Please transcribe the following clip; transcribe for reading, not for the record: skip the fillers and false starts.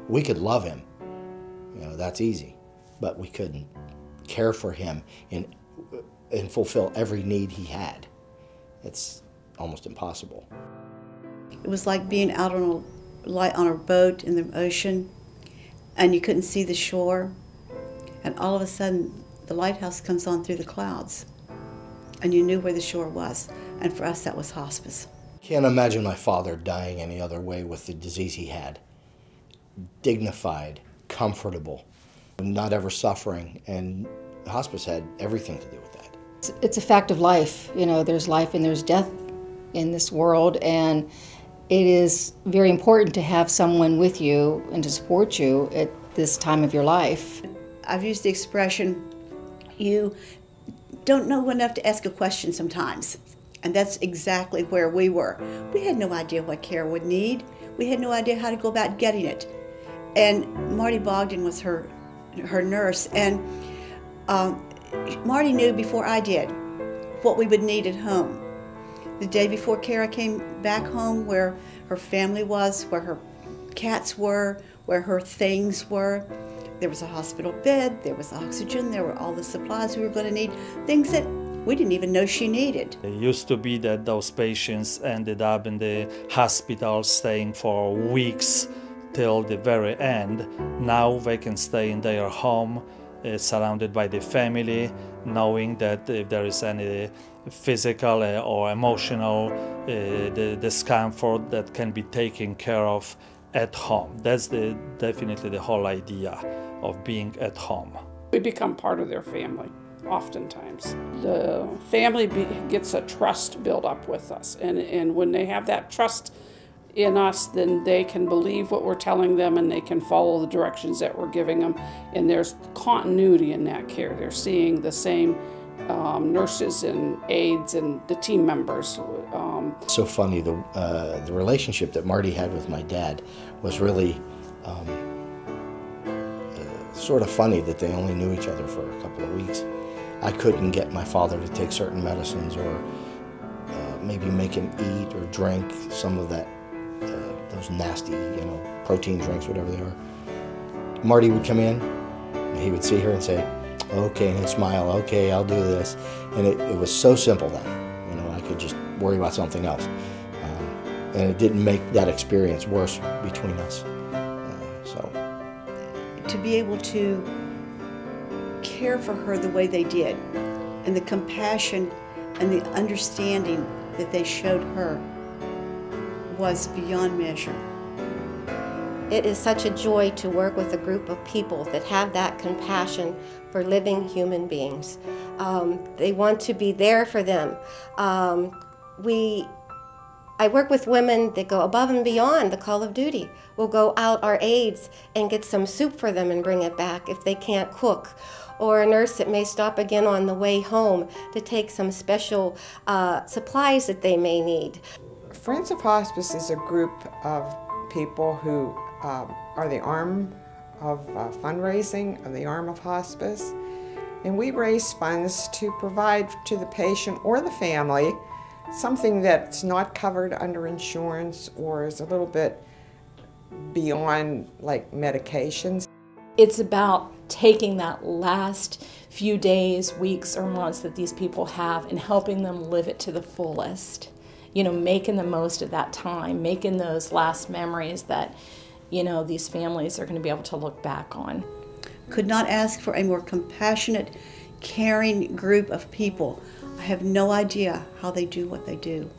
We could love him, you know, that's easy, but we couldn't care for him and fulfill every need he had. It's almost impossible. It was like being out on a boat in the ocean, and you couldn't see the shore, and all of a sudden the lighthouse comes on through the clouds, and you knew where the shore was. And for us, that was hospice. Can't imagine my father dying any other way with the disease he had. Dignified, comfortable, not ever suffering, and hospice had everything to do with that. It's a fact of life. You know, there's life and there's death in this world, and it is very important to have someone with you and to support you at this time of your life. I've used the expression, you don't know enough to ask a question sometimes. And that's exactly where we were. We had no idea what care would need. We had no idea how to go about getting it. And Marty Bogdan was her nurse, and Marty knew before I did what we would need at home. The day before Kara came back home, where her family was, where her cats were, where her things were, there was a hospital bed, there was oxygen, there were all the supplies we were going to need, things that we didn't even know she needed. It used to be that those patients ended up in the hospital staying for weeks till the very end. Now they can stay in their home, surrounded by the family, knowing that if there is any physical or emotional discomfort, that can be taken care of at home. That's definitely the whole idea of being at home. We become part of their family. Oftentimes, the family gets a trust built up with us, and when they have that trust in us, then they can believe what we're telling them and they can follow the directions that we're giving them, and there's continuity in that care. They're seeing the same nurses and aides and the team members. So funny, the relationship that Marty had with my dad was really sort of funny, that they only knew each other for a couple of weeks. I couldn't get my father to take certain medicines, or maybe make him eat or drink some of that, those nasty, you know, protein drinks, whatever they are. Marty would come in, and he would see her and say, okay, and he'd smile, okay, I'll do this. And it was so simple then, you know, I could just worry about something else. And it didn't make that experience worse between us. To be able to care for her the way they did, and the compassion and the understanding that they showed her, was beyond measure. It is such a joy to work with a group of people that have that compassion for living human beings. They want to be there for them. I work with women that go above and beyond the call of duty. We'll go out, our aides, and get some soup for them and bring it back if they can't cook. Or a nurse that may stop again on the way home to take some special supplies that they may need. Friends of Hospice is a group of people who are the arm of fundraising, of the arm of hospice. And we raise funds to provide to the patient or the family something that's not covered under insurance or is a little bit beyond, like, medications. It's about taking that last few days, weeks, or months that these people have and helping them live it to the fullest. You know, making the most of that time, making those last memories that, you know, these families are going to be able to look back on. Could not ask for a more compassionate, caring group of people. I have no idea how they do what they do.